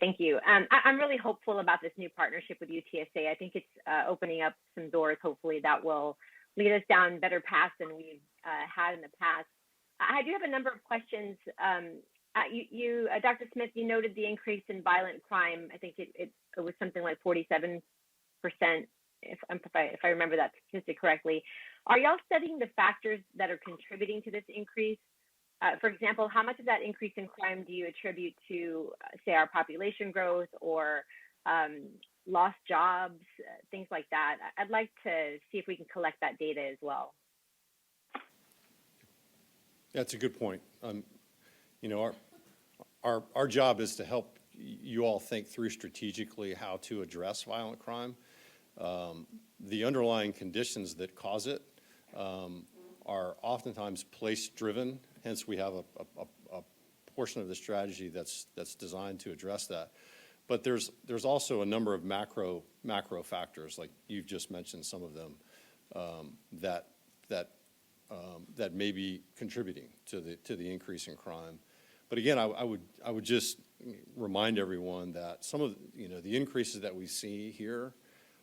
thank you. I'm really hopeful about this new partnership with UTSA. I think it's opening up some doors, hopefully, that will lead us down better paths than we've had in the past. I do have a number of questions. Dr. Smith, you noted the increase in violent crime. I think it was something like 47%, if I remember that statistic correctly. Are y'all studying the factors that are contributing to this increase? For example, how much of that increase in crime do you attribute to, say, our population growth or lost jobs, things like that? I'd like to see if we can collect that data as well. That's a good point. You know, our job is to help you all think through strategically how to address violent crime. The underlying conditions that cause it are oftentimes place-driven. Hence, we have a portion of the strategy that's designed to address that. But there's also a number of macro factors, like you've just mentioned some of them, that may be contributing to the increase in crime. But again, I would just remind everyone that some of the increases that we see here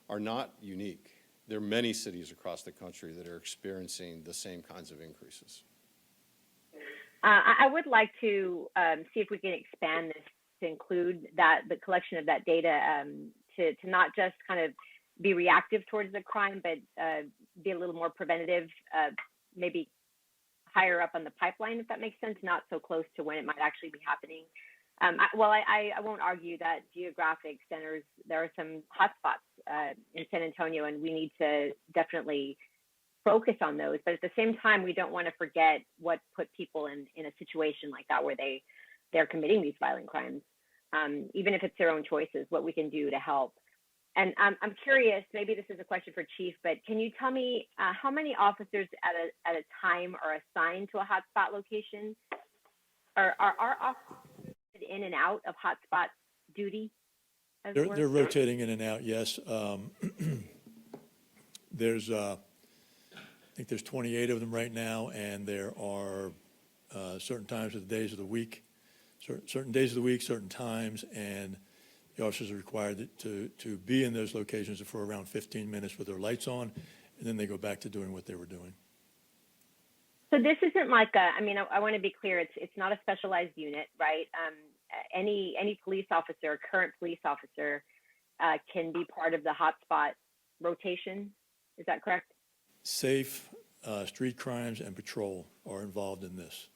are not unique. There are many cities across the country that are experiencing the same kinds of increases. I would like to see if we can expand this to include the collection of that data to not just kind of be reactive towards the crime, but be a little more preventative, maybe higher up on the pipeline, if that makes sense, not so close to when it might actually be happening. I won't argue that geographic centers, there are some hotspots in San Antonio, and we need to definitely focus on those. But at the same time, we don't want to forget what put people in a situation like that where they're committing these violent crimes, even if it's their own choices, what we can do to help. And I'm curious, maybe this is a question for Chief, but can you tell me how many officers at a time are assigned to a hotspot location? Are our officers in and out of hotspot duty? They're rotating in and out, yes. I think there's 28 of them right now, and there are certain times of the days of the week, certain days of the week, certain times, and the officers are required to be in those locations for around 15 minutes with their lights on, and then they go back to doing what they were doing. So this isn't like I want to be clear, it's not a specialized unit, right? Any police officer, current police officer, can be part of the hotspot rotation. Is that correct? Safe, street crimes, and patrol are involved in this.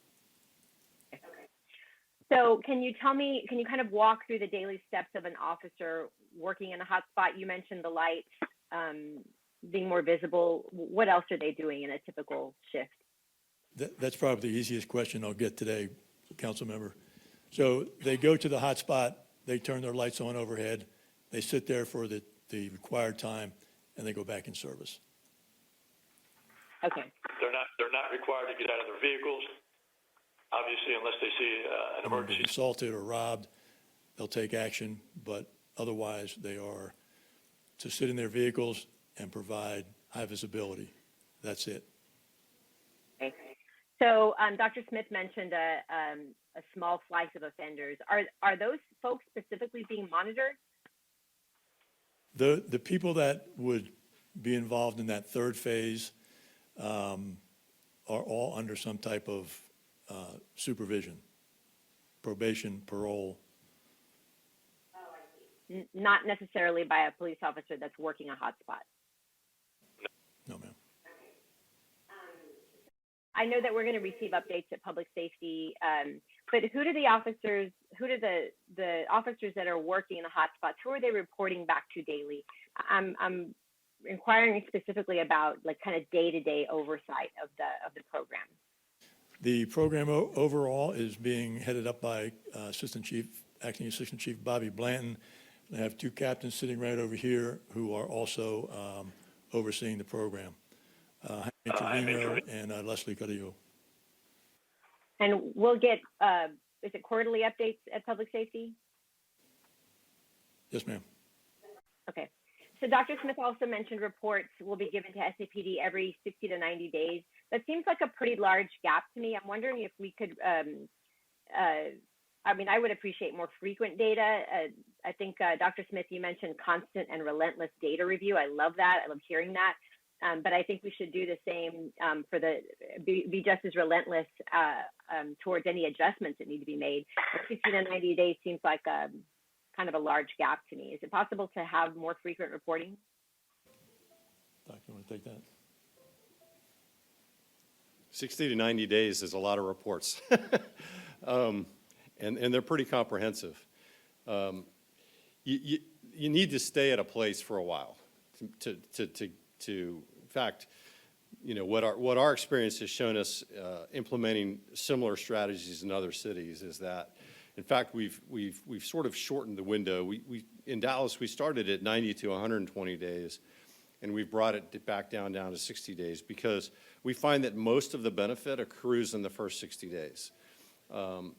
So can you kind of walk through the daily steps of an officer working in a hotspot? You mentioned the lights being more visible. What else are they doing in a typical shift? That's probably the easiest question I'll get today, council member. So they go to the hotspot, they turn their lights on overhead, they sit there for the required time, and they go back in service. Okay. They're not required to get out of their vehicles, obviously, unless they see an emergency. Being assaulted or robbed, they'll take action, but otherwise they are to sit in their vehicles and provide high visibility. That's it. Okay. So Dr. Smith mentioned a small slice of offenders. Are those folks specifically being monitored? The people that would be involved in that third phase are all under some type of supervision, probation, parole. Oh, I see. Not necessarily by a police officer that's working a hotspot. No, ma'am. I know that we're going to receive updates at public safety, but who do the officers that are working in the hotspots, who are they reporting back to daily? I'm inquiring specifically about like kind of day-to-day oversight of the program. The program overall is being headed up by Acting Assistant Chief Bobby Blanton. I have two captains sitting right over here who are also overseeing the program. Jaime and Leslie Carrillo. And we'll get, is it quarterly updates at public safety? Yes, ma'am. Okay. So Dr. Smith also mentioned reports will be given to SAPD every 60 to 90 days. That seems like a pretty large gap to me. I'm wondering if we could I mean, I would appreciate more frequent data. I think, Dr. Smith, you mentioned constant and relentless data review. I love that. I love hearing that. But I think we should do the same be just as relentless towards any adjustments that need to be made. 60 to 90 days seems like kind of a large gap to me. Is it possible to have more frequent reporting? Doc, you want to take that? 60 to 90 days is a lot of reports. And they're pretty comprehensive. You need to stay at a place for a while in fact, you know, what our experience has shown us implementing similar strategies in other cities is that, in fact, we've sort of shortened the window. In Dallas, we started at 90 to 120 days, and we've brought it back down to 60 days because we find that most of the benefit accrues in the first 60 days.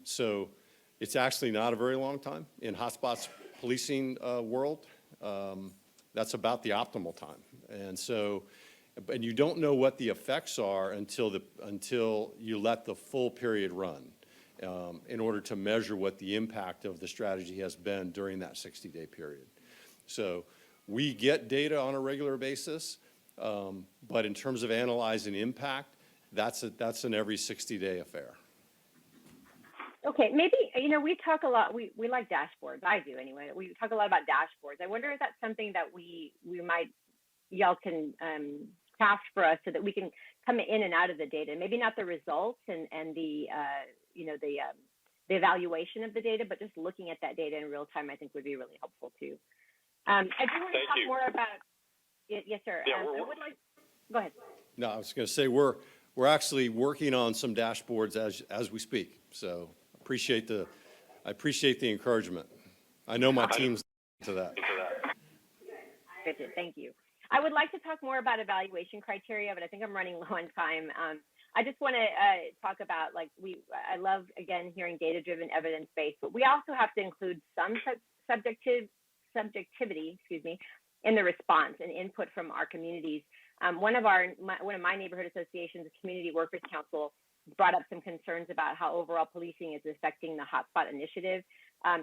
So it's actually not a very long time. In hotspots policing world, that's about the optimal time. And so, and you don't know what the effects are until you let the full period run in order to measure what the impact of the strategy has been during that 60-day period. So we get data on a regular basis, but in terms of analyzing impact, that's an every 60-day affair. Okay, maybe, you know, we talk a lot, we like dashboards. I do anyway. We talk a lot about dashboards. I wonder if that's something that y'all can craft for us so that we can come in and out of the data. Maybe not the results and the, you know, the evaluation of the data, but just looking at that data in real time, I think would be really helpful too. I do want to talk more about, yes, sir. Yeah, I would like, go ahead. No, I was going to say we're actually working on some dashboards as we speak. So I appreciate the encouragement. I know my team's to that. Good, thank you. I would like to talk more about evaluation criteria, but I think I'm running low on time. I just want to talk about, like, I love, again, hearing data-driven, evidence-based, but we also have to include some subjectivity, in the response and input from our communities. One of my neighborhood associations, the Community Workers Council, brought up some concerns about how overall policing is affecting the hotspot initiative.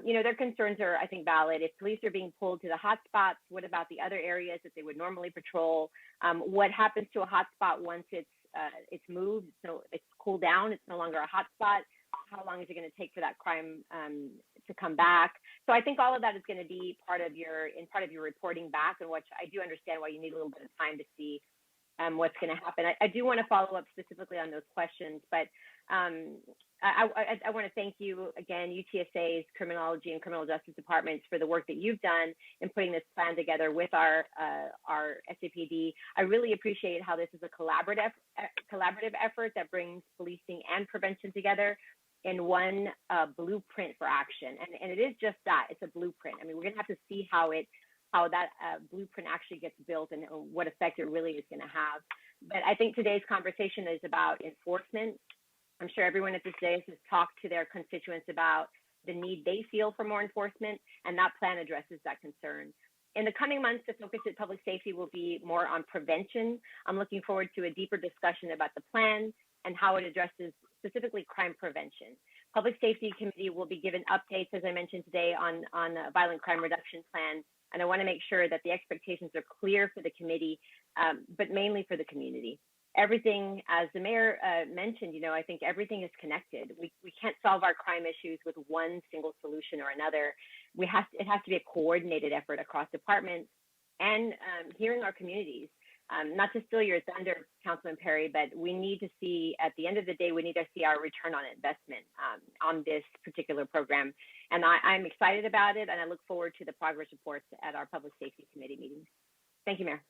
You know, their concerns are, I think, valid. If police are being pulled to the hotspots, what about the other areas that they would normally patrol? What happens to a hotspot once it's moved? So it's cooled down. It's no longer a hotspot. How long is it going to take for that crime to come back? So I think all of that is going to be part of your reporting back, and which I do understand why you need a little bit of time to see what's going to happen. I do want to follow up specifically on those questions, but I want to thank you again, UTSA's criminology and criminal justice departments, for the work that you've done in putting this plan together with our SAPD. I really appreciate how this is a collaborative effort that brings policing and prevention together in one blueprint for action. And it is just that, it's a blueprint. I mean, we're going to have to see how that blueprint actually gets built and what effect it really is going to have. But I think today's conversation is about enforcement. I'm sure everyone at this day has talked to their constituents about the need they feel for more enforcement, and that plan addresses that concern. In the coming months, the focus at public safety will be more on prevention. I'm looking forward to a deeper discussion about the plan and how it addresses specifically crime prevention. Public Safety Committee will be given updates, as I mentioned today, on a violent crime reduction plan. And I want to make sure that the expectations are clear for the committee, but mainly for the community. Everything, as the mayor mentioned, you know, I think everything is connected. We can't solve our crime issues with one single solution or another. It has to be a coordinated effort across departments and hearing our communities. Not to steal your thunder, Councilman Perry, but we need to see, at the end of the day, we need to see our return on investment on this particular program. And I'm excited about it, and I look forward to the progress reports at our Public Safety Committee meetings. Thank you, Mayor.